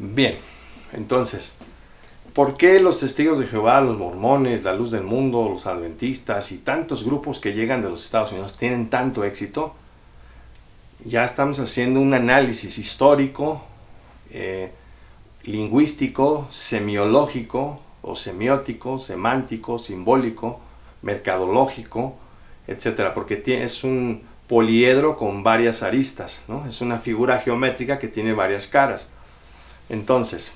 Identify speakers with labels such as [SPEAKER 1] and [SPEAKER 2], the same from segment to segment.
[SPEAKER 1] Bien, entonces, ¿por qué los testigos de Jehová, los mormones, la luz del mundo, los adventistas y tantos grupos que llegan de los Estados Unidos tienen tanto éxito? Ya estamos haciendo un análisis histórico, lingüístico, semiológico o semiótico, semántico, simbólico, mercadológico, etcétera, porque es un poliedro con varias aristas, ¿no? Es una figura geométrica que tiene varias caras. Entonces,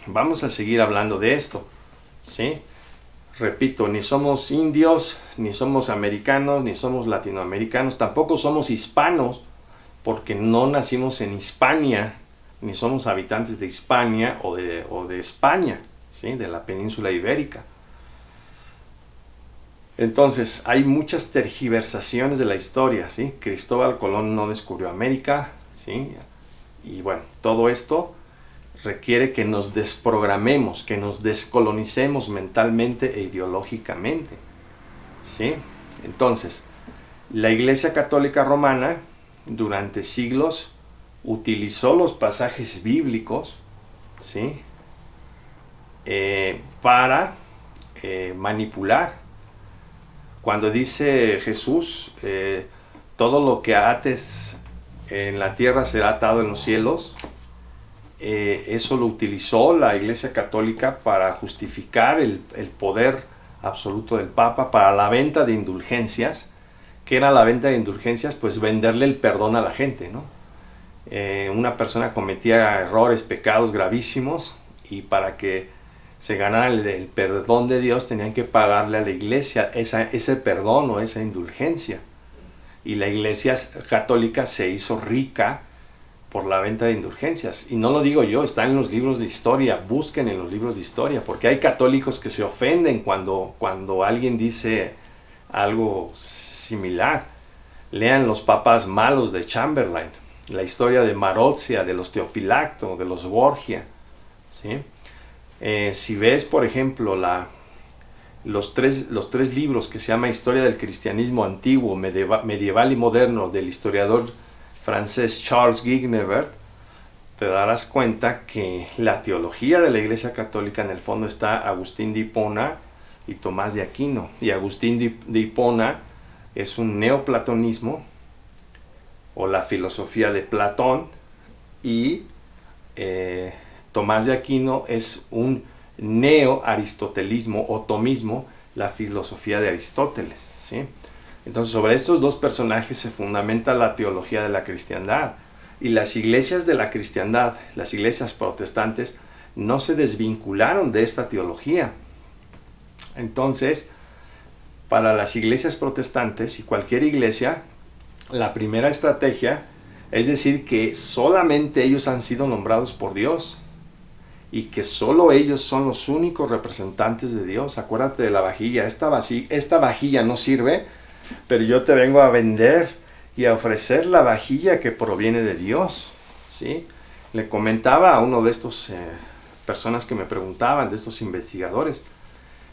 [SPEAKER 1] vamos a seguir hablando de esto, ¿sí? Repito, ni somos indios, ni somos americanos, ni somos latinoamericanos, tampoco somos hispanos, porque no nacimos en Hispania, ni somos habitantes de Hispania o de España, ¿sí? De la península ibérica. Entonces, hay muchas tergiversaciones de la historia, ¿sí? Cristóbal Colón no descubrió América, ¿sí? Y bueno, todo esto requiere que nos desprogramemos, que nos descolonicemos mentalmente e ideológicamente, ¿sí? Entonces, la Iglesia Católica Romana durante siglos utilizó los pasajes bíblicos, ¿sí? Para manipular. Cuando dice Jesús, todo lo que ates en la tierra será atado en los cielos, eso lo utilizó la Iglesia Católica para justificar el poder absoluto del Papa, para la venta de indulgencias. ¿Qué era la venta de indulgencias? Pues venderle el perdón a la gente, ¿no? Una persona cometía errores, pecados gravísimos, y para que se ganara el perdón de Dios tenían que pagarle a la iglesia ese perdón o esa indulgencia. Y la Iglesia Católica se hizo rica por la venta de indulgencias. Y no lo digo yo, está en los libros de historia, busquen en los libros de historia, porque hay católicos que se ofenden cuando alguien dice algo similar. Lean los papas malos de Chamberlain, la historia de Marozia, de los Teofilacto, de los Borgia, ¿sí? Si ves, por ejemplo, los tres libros que se llama Historia del Cristianismo Antiguo, Medieval y Moderno, del historiador francés Charles Guignevert, te darás cuenta que la teología de la Iglesia Católica en el fondo está Agustín de Hipona y Tomás de Aquino. Y Agustín de Hipona es un neoplatonismo o la filosofía de Platón, y Tomás de Aquino es un neo-aristotelismo o tomismo, la filosofía de Aristóteles, ¿sí? Entonces, sobre estos dos personajes se fundamenta la teología de la cristiandad. Y las iglesias de la cristiandad, las iglesias protestantes, no se desvincularon de esta teología. Entonces, para las iglesias protestantes y cualquier iglesia, la primera estrategia es decir que solamente ellos han sido nombrados por Dios y que solo ellos son los únicos representantes de Dios. Acuérdate de la vajilla. Esta vajilla no sirve, pero yo te vengo a vender y a ofrecer la vajilla que proviene de Dios, ¿sí? Le comentaba a uno de estos personas que me preguntaban, de estos investigadores,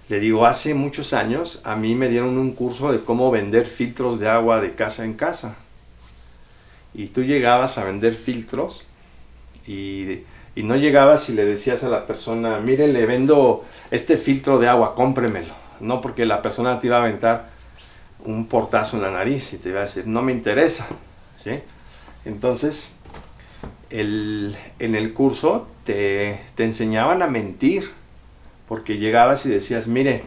[SPEAKER 1] le digo, hace muchos años a mí me dieron un curso de cómo vender filtros de agua de casa en casa. Y tú llegabas a vender filtros y no llegabas y le decías a la persona, mire, le vendo este filtro de agua, cómpremelo. No, porque la persona te iba a aventar un portazo en la nariz y te iba a decir, no me interesa, ¿sí? Entonces, en el curso te enseñaban a mentir, porque llegabas y decías, mire,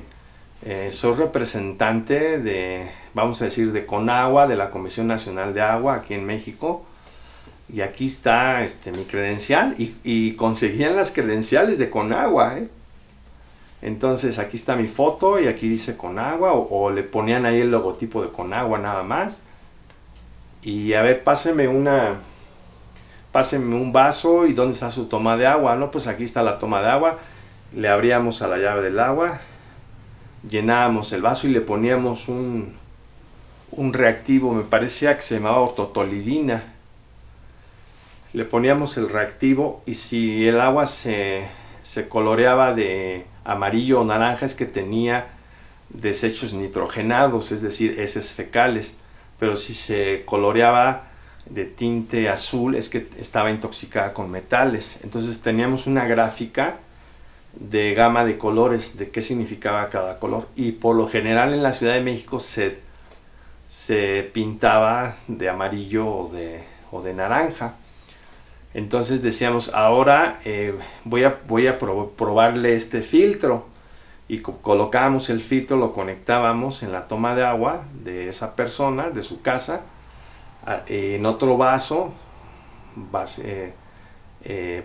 [SPEAKER 1] soy representante de, vamos a decir, de Conagua, de la Comisión Nacional de Agua aquí en México, y aquí está mi credencial, y conseguían las credenciales de Conagua, ¿eh? Entonces aquí está mi foto y aquí dice Conagua, o le ponían ahí el logotipo de Conagua nada más, y a ver, páseme un vaso, y ¿dónde está su toma de agua? No, pues aquí está la toma de agua. Le abríamos a la llave del agua, llenábamos el vaso y le poníamos un reactivo, me parecía que se llamaba ortotolidina. Le poníamos el reactivo, y si el agua se coloreaba de amarillo o naranja es que tenía desechos nitrogenados, es decir, heces fecales. Pero si se coloreaba de tinte azul es que estaba intoxicada con metales. Entonces teníamos una gráfica de gama de colores, de qué significaba cada color. Y por lo general en la Ciudad de México se pintaba de amarillo o de naranja. Entonces decíamos, ahora voy a probarle este filtro. Y colocábamos el filtro, lo conectábamos en la toma de agua de esa persona, de su casa, en otro vaso,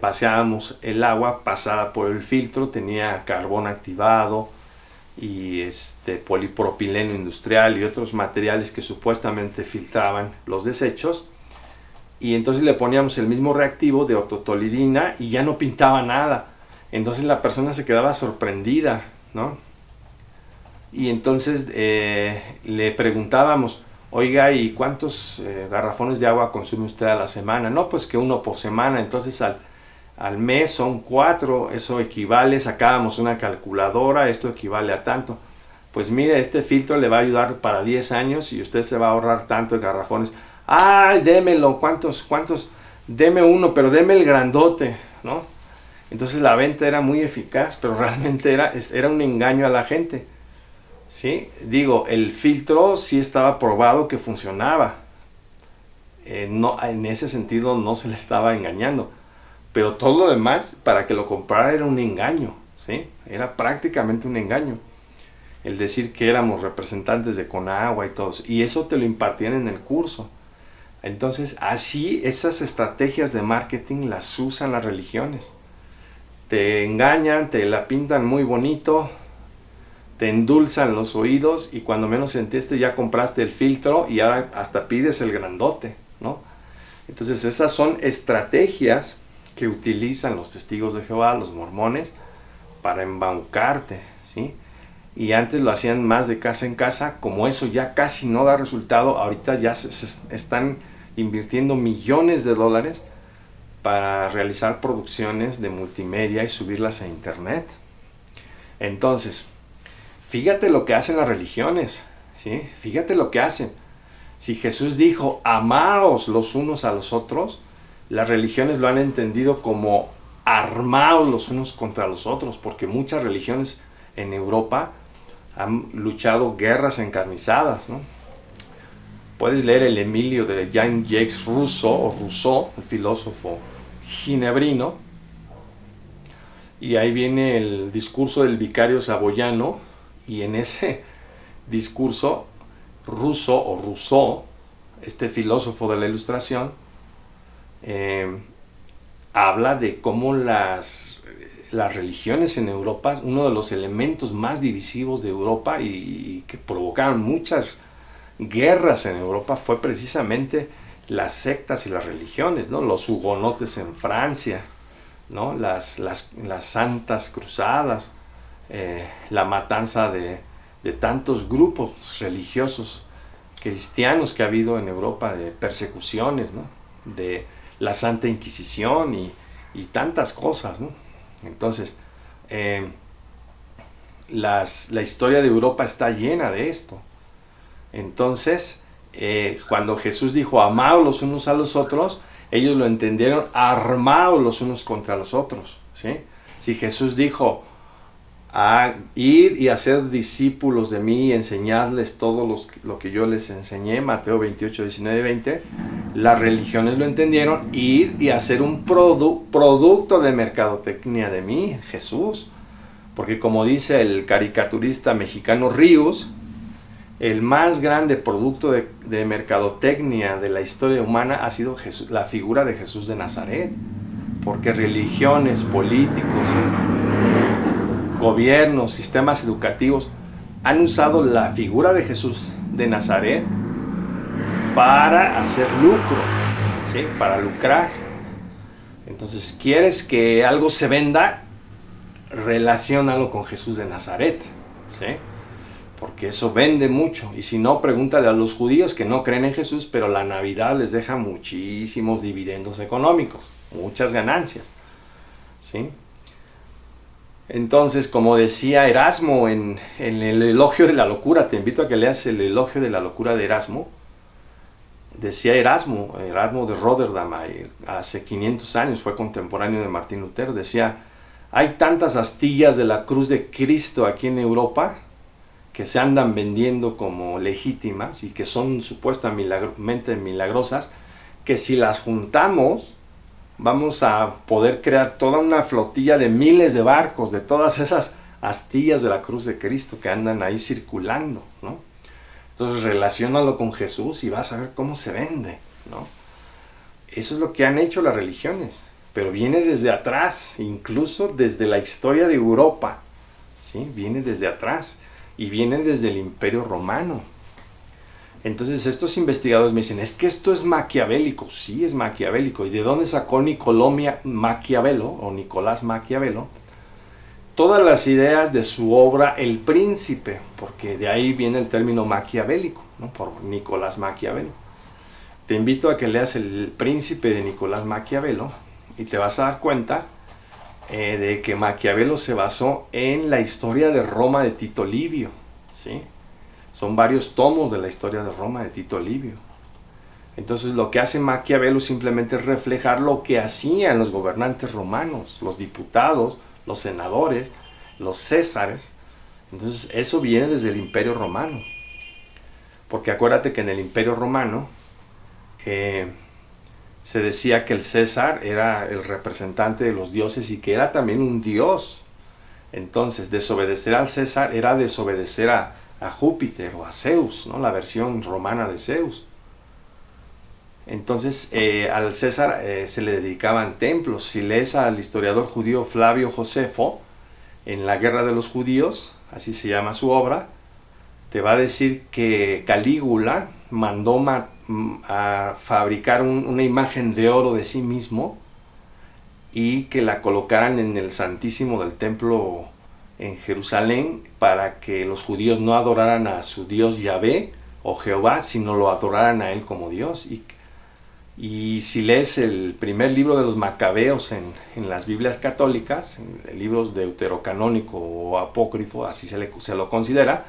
[SPEAKER 1] vaciábamos el agua pasada por el filtro, tenía carbón activado y polipropileno industrial y otros materiales que supuestamente filtraban los desechos. Y entonces le poníamos el mismo reactivo de ortotolidina y ya no pintaba nada. Entonces la persona se quedaba sorprendida, ¿no? Y entonces le preguntábamos, oiga, ¿y cuántos garrafones de agua consume usted a la semana? No, pues que 1 por semana. Entonces al mes son 4, eso equivale, sacábamos una calculadora, esto equivale a tanto. Pues mire, este filtro le va a ayudar para 10 años y usted se va a ahorrar tantos garrafones. ¡Ay, démelo! ¿Cuántos? Deme uno, pero deme el grandote, ¿no? Entonces la venta era muy eficaz, pero realmente era un engaño a la gente, ¿sí? Digo, el filtro sí estaba probado que funcionaba. No, en ese sentido no se le estaba engañando. Pero todo lo demás, para que lo comprara, era un engaño, ¿sí? Era prácticamente un engaño. El decir que éramos representantes de Conagua y todo eso. Y eso te lo impartían en el curso. Entonces, así, esas estrategias de marketing las usan las religiones. Te engañan, te la pintan muy bonito, te endulzan los oídos y cuando menos sentiste ya compraste el filtro y ahora hasta pides el grandote, ¿no? Entonces, esas son estrategias que utilizan los testigos de Jehová, los mormones, para embaucarte, ¿sí? Y antes lo hacían más de casa en casa. Como eso ya casi no da resultado, ahorita ya se están invirtiendo millones de dólares para realizar producciones de multimedia y subirlas a internet. Entonces, fíjate lo que hacen las religiones, ¿sí? Fíjate lo que hacen. Si Jesús dijo, amaos los unos a los otros, las religiones lo han entendido como armaos los unos contra los otros, porque muchas religiones en Europa han luchado guerras encarnizadas, ¿no? Puedes leer el Emilio de Jean-Jacques Rousseau, el filósofo ginebrino, y ahí viene el discurso del vicario saboyano, y en ese discurso Rousseau, este filósofo de la Ilustración, habla de cómo las religiones en Europa, uno de los elementos más divisivos de Europa y que provocaron muchas guerras en Europa fue precisamente las sectas y las religiones, ¿no? Los hugonotes en Francia, ¿no? Las santas cruzadas, la matanza de tantos grupos religiosos cristianos que ha habido en Europa, de persecuciones, ¿no? De la Santa Inquisición y tantas cosas, ¿no? Entonces, la historia de Europa está llena de esto. Entonces, cuando Jesús dijo, amaos los unos a los otros, ellos lo entendieron, armaos los unos contra los otros, ¿sí? Si Jesús dijo, ir y hacer discípulos de mí y enseñarles todo lo que yo les enseñé, Mateo 28, 19, 20, las religiones lo entendieron, ir y hacer un producto de mercadotecnia de mí, Jesús. Porque como dice el caricaturista mexicano Ríos, el más grande producto de mercadotecnia de la historia humana ha sido Jesús, la figura de Jesús de Nazaret. Porque religiones, políticos, gobiernos, sistemas educativos han usado la figura de Jesús de Nazaret para hacer lucro, ¿sí? Para lucrar. Entonces, ¿quieres que algo se venda? Relaciónalo con Jesús de Nazaret, ¿sí? Porque eso vende mucho. Y si no, pregúntale a los judíos que no creen en Jesús, pero la Navidad les deja muchísimos dividendos económicos, muchas ganancias, ¿sí? Entonces, como decía Erasmo en el Elogio de la Locura, te invito a que leas el Elogio de la Locura de Erasmo. Decía Erasmo de Rotterdam, hace 500 años, fue contemporáneo de Martín Lutero, decía: hay tantas astillas de la cruz de Cristo aquí en Europa que se andan vendiendo como legítimas y que son supuestamente milagrosas, que si las juntamos vamos a poder crear toda una flotilla de miles de barcos, de todas esas astillas de la cruz de Cristo que andan ahí circulando, ¿no? Entonces relaciónalo con Jesús y vas a ver cómo se vende, ¿no? Eso es lo que han hecho las religiones, pero viene desde atrás, incluso desde la historia de Europa, ¿sí? Viene desde atrás y viene desde el Imperio Romano. Entonces estos investigadores me dicen: es que esto es maquiavélico. Sí, es maquiavélico. ¿Y de dónde sacó Maquiavelo o Nicolás Maquiavelo todas las ideas de su obra El Príncipe? Porque de ahí viene el término maquiavélico, ¿no? Por Nicolás Maquiavelo. Te invito a que leas El Príncipe de Nicolás Maquiavelo y te vas a dar cuenta de que Maquiavelo se basó en la historia de Roma de Tito Livio, ¿sí? Son varios tomos de la historia de Roma de Tito Livio. Entonces lo que hace Maquiavelo simplemente es reflejar lo que hacían los gobernantes romanos, los diputados, los senadores, los césares. Entonces eso viene desde el Imperio Romano. Porque acuérdate que en el Imperio Romano se decía que el César era el representante de los dioses y que era también un dios. Entonces desobedecer al César era desobedecer a Júpiter o a Zeus, ¿no? La versión romana de Zeus. Entonces al César se le dedicaban templos. Si lees al historiador judío Flavio Josefo, en La Guerra de los Judíos, así se llama su obra, te va a decir que Calígula mandó a fabricar una imagen de oro de sí mismo y que la colocaran en el Santísimo del Templo en Jerusalén para que los judíos no adoraran a su Dios Yahvé o Jehová, sino lo adoraran a él como Dios. Y si lees el primer libro de los Macabeos en las Biblias católicas, en libros deuterocanónico o apócrifo, así se lo considera,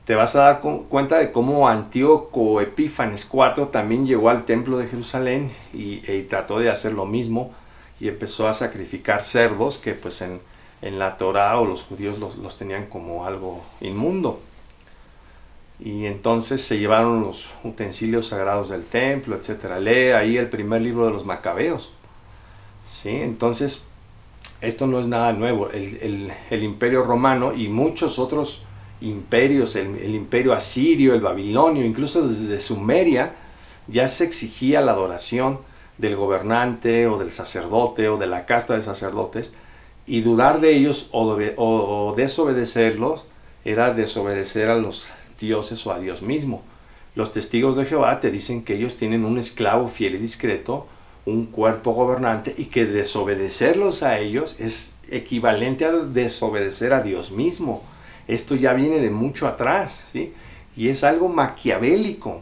[SPEAKER 1] te vas a dar cuenta de cómo Antíoco Epífanes IV también llegó al templo de Jerusalén y trató de hacer lo mismo y empezó a sacrificar cerdos que pues en la Torá o los judíos los tenían como algo inmundo. Y entonces se llevaron los utensilios sagrados del templo, etc. Lee ahí el primer libro de los Macabeos, ¿sí? Entonces esto no es nada nuevo. El Imperio Romano y muchos otros imperios, el Imperio Asirio, el Babilonio, incluso desde Sumeria, ya se exigía la adoración del gobernante o del sacerdote o de la casta de sacerdotes, y dudar de ellos o desobedecerlos era desobedecer a los dioses o a Dios mismo. Los testigos de Jehová te dicen que ellos tienen un esclavo fiel y discreto, un cuerpo gobernante, y que desobedecerlos a ellos es equivalente a desobedecer a Dios mismo. Esto ya viene de mucho atrás, ¿sí? Y es algo maquiavélico,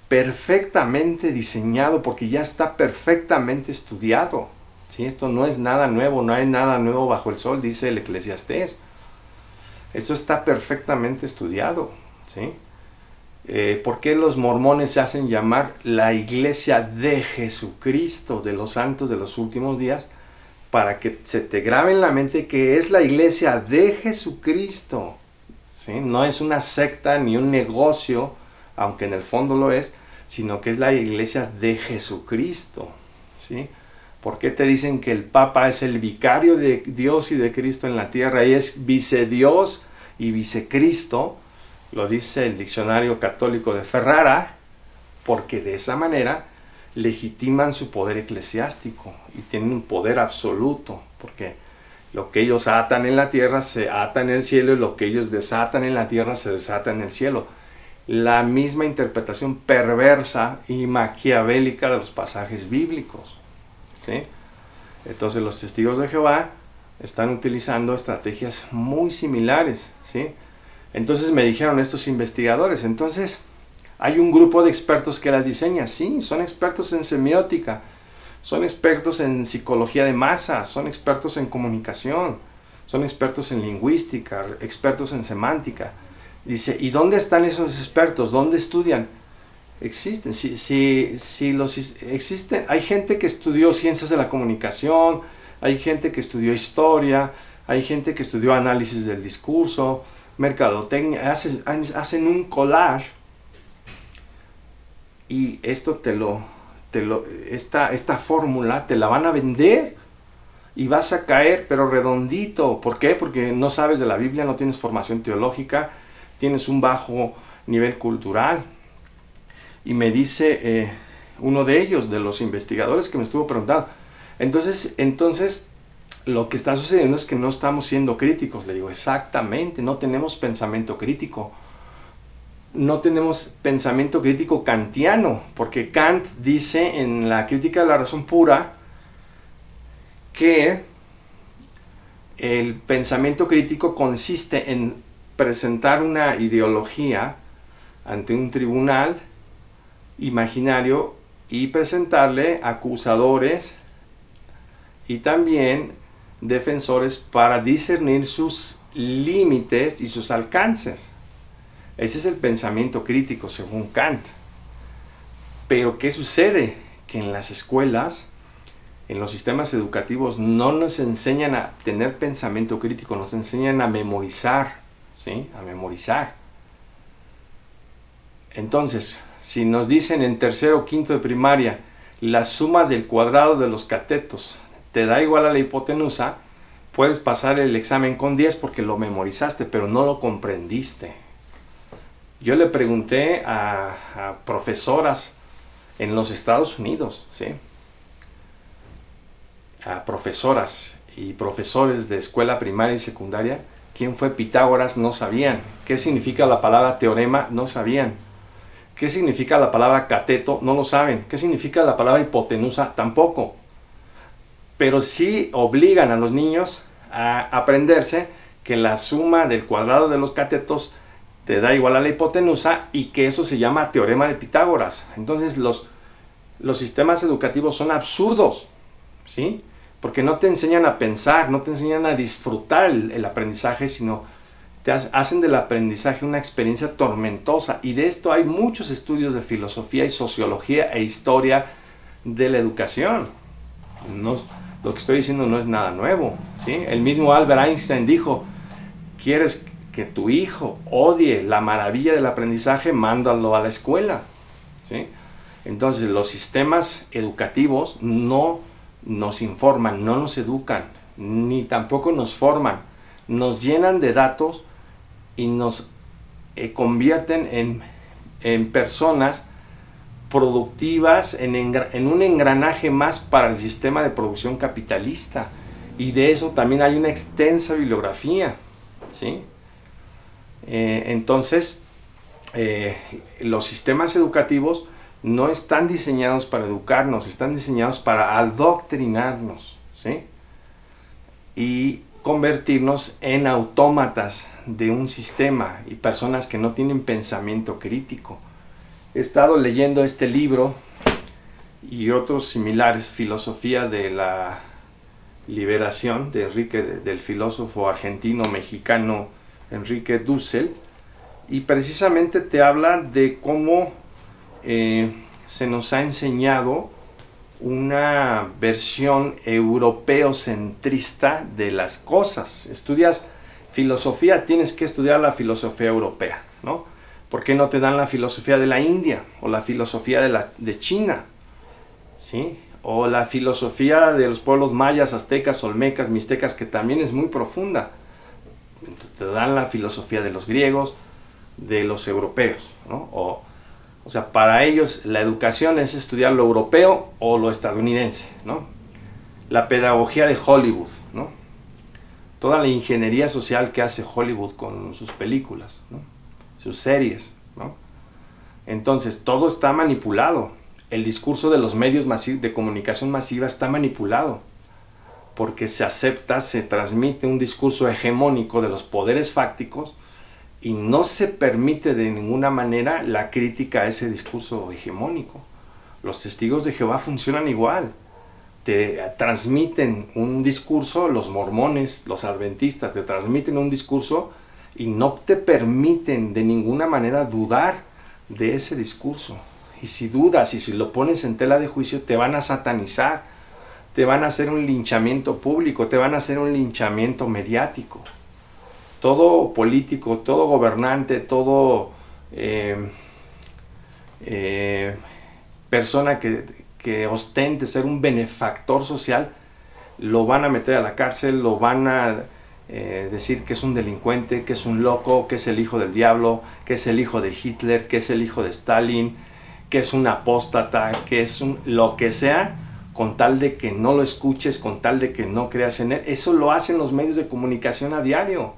[SPEAKER 1] perfectamente diseñado, porque ya está perfectamente estudiado, ¿sí? Esto no es nada nuevo, no hay nada nuevo bajo el sol, dice el Eclesiastés. Esto está perfectamente estudiado, ¿sí? ¿Por qué los mormones se hacen llamar la iglesia de Jesucristo, de los santos de los últimos días? Para que se te grabe en la mente que es la iglesia de Jesucristo, ¿sí? No es una secta ni un negocio, aunque en el fondo lo es, sino que es la iglesia de Jesucristo, ¿sí? ¿Por qué te dicen que el Papa es el vicario de Dios y de Cristo en la tierra y es vicedios y vicecristo? Lo dice el diccionario católico de Ferrara, porque de esa manera legitiman su poder eclesiástico y tienen un poder absoluto, porque lo que ellos atan en la tierra se ata en el cielo y lo que ellos desatan en la tierra se desata en el cielo. La misma interpretación perversa y maquiavélica de los pasajes bíblicos, ¿sí? Entonces los testigos de Jehová están utilizando estrategias muy similares, ¿sí? Entonces me dijeron estos investigadores, entonces hay un grupo de expertos que las diseña. Sí, son expertos en semiótica, son expertos en psicología de masas, son expertos en comunicación, son expertos en lingüística, expertos en semántica. Dice, ¿y dónde están esos expertos? ¿Dónde estudian? Existen, existen, hay gente que estudió ciencias de la comunicación, hay gente que estudió historia, hay gente que estudió análisis del discurso, mercadotecnia, hacen un collage y esto esta fórmula te la van a vender y vas a caer pero redondito. ¿Por qué? Porque no sabes de la Biblia, no tienes formación teológica, tienes un bajo nivel cultural. Y me dice uno de ellos, de los investigadores que me estuvo preguntando, entonces lo que está sucediendo es que no estamos siendo críticos. Le digo, exactamente, no tenemos pensamiento crítico. No tenemos pensamiento crítico kantiano, porque Kant dice en la Crítica de la Razón Pura que el pensamiento crítico consiste en presentar una ideología ante un tribunal imaginario y presentarle acusadores y también defensores para discernir sus límites y sus alcances. Ese es el pensamiento crítico según Kant. Pero ¿qué sucede? Que en las escuelas, en los sistemas educativos, no nos enseñan a tener pensamiento crítico, nos enseñan a memorizar, ¿sí? A memorizar. Entonces, si nos dicen en tercero o quinto de primaria, la suma del cuadrado de los catetos te da igual a la hipotenusa, puedes pasar el examen con 10 porque lo memorizaste, pero no lo comprendiste. Yo le pregunté a profesoras en los Estados Unidos, ¿sí? A profesoras y profesores de escuela primaria y secundaria, quién fue Pitágoras, no sabían. ¿Qué significa la palabra teorema? No sabían. ¿Qué significa la palabra cateto? No lo saben. ¿Qué significa la palabra hipotenusa? Tampoco. Pero sí obligan a los niños a aprenderse que la suma del cuadrado de los catetos te da igual a la hipotenusa y que eso se llama teorema de Pitágoras. Entonces los sistemas educativos son absurdos, ¿sí? Porque no te enseñan a pensar, no te enseñan a disfrutar el aprendizaje, sino te hacen del aprendizaje una experiencia tormentosa. Y de esto hay muchos estudios de filosofía y sociología e historia de la educación. Lo que estoy diciendo no es nada nuevo, ¿sí? El mismo Albert Einstein dijo, ¿quieres que tu hijo odie la maravilla del aprendizaje? Mándalo a la escuela, ¿sí? Entonces los sistemas educativos no nos informan, no nos educan, ni tampoco nos forman. Nos llenan de datos y nos convierten en personas productivas, en un engranaje más para el sistema de producción capitalista. Y de eso también hay una extensa bibliografía, ¿sí? Entonces, los sistemas educativos no están diseñados para educarnos, están diseñados para adoctrinarnos, ¿sí? Y convertirnos en autómatas de un sistema y personas que no tienen pensamiento crítico. He estado leyendo este libro y otros similares, Filosofía de la Liberación, del filósofo argentino-mexicano Enrique Dussel, y precisamente te habla de cómo se nos ha enseñado una versión europeocentrista de las cosas. Estudias filosofía, tienes que estudiar la filosofía europea, ¿no? ¿Por qué no te dan la filosofía de la India o la filosofía de China? ¿Sí? O la filosofía de los pueblos mayas, aztecas, olmecas, mixtecas, que también es muy profunda. Entonces te dan la filosofía de los griegos, de los europeos, ¿no? O sea, para ellos la educación es estudiar lo europeo o lo estadounidense, ¿no? La pedagogía de Hollywood, ¿no? Toda la ingeniería social que hace Hollywood con sus películas, ¿no? Sus series, ¿no? Entonces, todo está manipulado. El discurso de los medios de comunicación masiva está manipulado, porque se acepta, se transmite un discurso hegemónico de los poderes fácticos y no se permite de ninguna manera la crítica a ese discurso hegemónico. Los testigos de Jehová funcionan igual. Te transmiten un discurso, los mormones, los adventistas, te transmiten un discurso y no te permiten de ninguna manera dudar de ese discurso. Y si dudas y si lo pones en tela de juicio, te van a satanizar, te van a hacer un linchamiento público, te van a hacer un linchamiento mediático. Todo político, todo gobernante, todo persona que ostente ser un benefactor social, lo van a meter a la cárcel, lo van a decir que es un delincuente, que es un loco, que es el hijo del diablo, que es el hijo de Hitler, que es el hijo de Stalin, que es un apóstata, que es lo que sea, con tal de que no lo escuches, con tal de que no creas en él. Eso lo hacen los medios de comunicación a diario,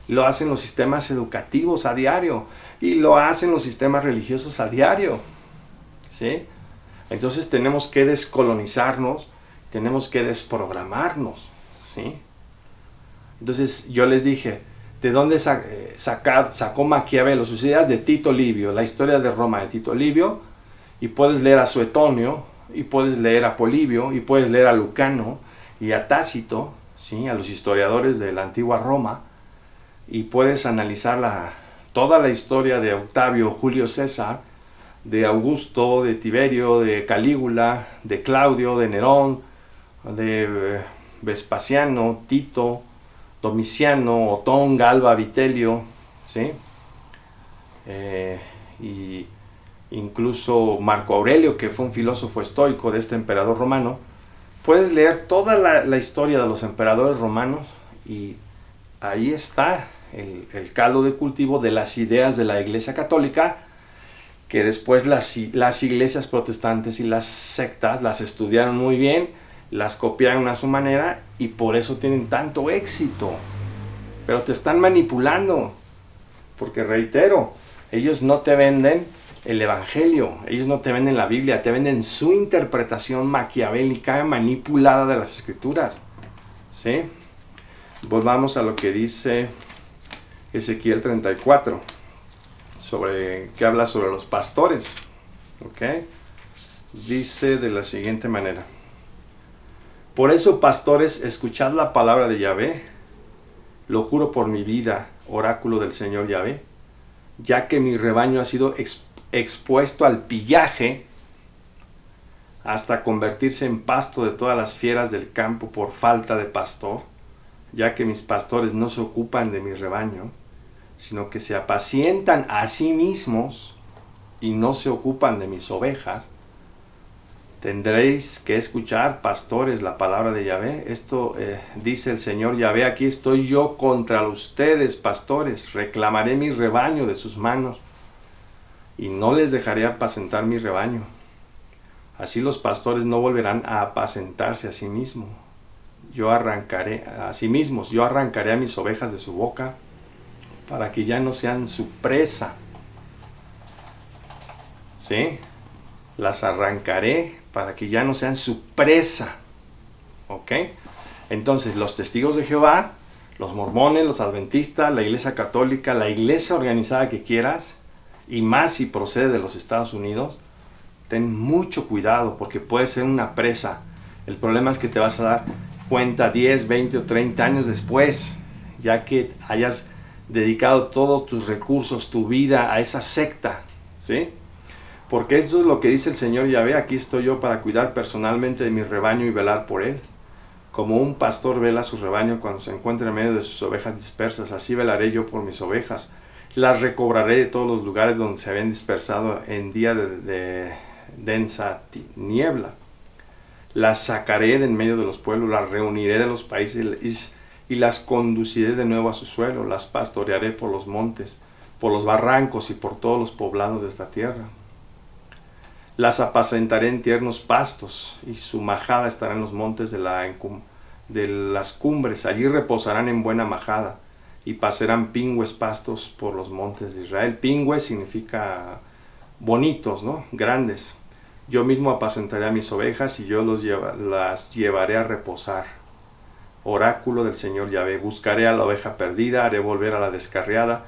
[SPEAKER 1] lo hacen los sistemas educativos a diario y lo hacen los sistemas religiosos a diario, ¿sí? Entonces tenemos que descolonizarnos, tenemos que desprogramarnos, ¿sí? Entonces yo les dije, ¿de dónde sacó Maquiavelo sus ideas? De Tito Livio, la historia de Roma de Tito Livio, y puedes leer a Suetonio, y puedes leer a Polibio, y puedes leer a Lucano, y a Tácito, ¿sí? A los historiadores de la antigua Roma, y puedes analizar toda la historia de Octavio, Julio César, de Augusto, de Tiberio, de Calígula, de Claudio, de Nerón, de Vespasiano, Tito, Domiciano, Otón, Galba, Vitelio, ¿sí? Y incluso Marco Aurelio, que fue un filósofo estoico de este emperador romano. Puedes leer toda la historia de los emperadores romanos y ahí está el caldo de cultivo de las ideas de la Iglesia Católica, que después las iglesias protestantes y las sectas las estudiaron muy bien, las copiaron a su manera y por eso tienen tanto éxito. Pero te están manipulando, porque reitero, ellos no te venden el evangelio, ellos no te venden la Biblia, te venden su interpretación maquiavélica, manipulada de las escrituras, ¿sí? Volvamos a lo que dice Ezequiel 34, que habla sobre los pastores, ¿ok? Dice de la siguiente manera: por eso, pastores, escuchad la palabra de Yahvé, lo juro por mi vida, oráculo del Señor Yahvé, ya que mi rebaño ha sido expuesto al pillaje hasta convertirse en pasto de todas las fieras del campo por falta de pastor, ya que mis pastores no se ocupan de mi rebaño, sino que se apacientan a sí mismos y no se ocupan de mis ovejas. Tendréis que escuchar, pastores, la palabra de Yahvé. Esto dice el Señor Yahvé: aquí estoy yo contra ustedes, pastores, reclamaré mi rebaño de sus manos y no les dejaré apacentar mi rebaño. Así los pastores no volverán a apacentarse a sí mismos. Yo arrancaré a mis ovejas de su boca para que ya no sean su presa. ¿Sí? Las arrancaré para que ya no sean su presa. ¿Ok? Entonces, los testigos de Jehová, los mormones, los adventistas, la iglesia católica, la iglesia organizada que quieras, y más si procede de los Estados Unidos, ten mucho cuidado porque puede ser una presa. El problema es que te vas a dar cuenta 10, 20 o 30 años después, ya que hayas dedicado todos tus recursos, tu vida a esa secta, ¿sí? Porque eso es lo que dice el Señor Yahvé: aquí estoy yo para cuidar personalmente de mi rebaño y velar por él. Como un pastor vela su rebaño cuando se encuentra en medio de sus ovejas dispersas, así velaré yo por mis ovejas. Las recobraré de todos los lugares donde se habían dispersado en día de densa niebla. Las sacaré de en medio de los pueblos, las reuniré de los países y las conduciré de nuevo a su suelo. Las pastorearé por los montes, por los barrancos y por todos los poblados de esta tierra. Las apacentaré en tiernos pastos, y su majada estará en los montes de las cumbres. Allí reposarán en buena majada, y pasarán pingües pastos por los montes de Israel. Pingües significa bonitos, ¿no? Grandes. Yo mismo apacentaré a mis ovejas, y yo las llevaré a reposar. Oráculo del Señor Yahvé: buscaré a la oveja perdida, haré volver a la descarriada,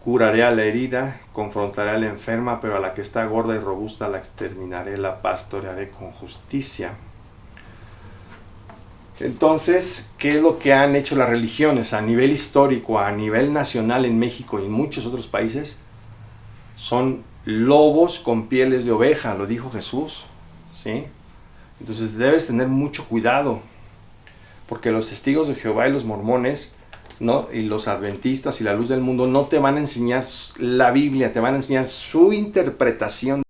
[SPEAKER 1] curaré a la herida, confrontaré a la enferma, pero a la que está gorda y robusta la exterminaré, la pastorearé con justicia. Entonces, ¿qué es lo que han hecho las religiones a nivel histórico, a nivel nacional en México y en muchos otros países? Son lobos con pieles de oveja, lo dijo Jesús, ¿sí? Entonces debes tener mucho cuidado, porque los testigos de Jehová y los mormones, ¿no? Y los adventistas y la luz del mundo no te van a enseñar la Biblia, te van a enseñar su interpretación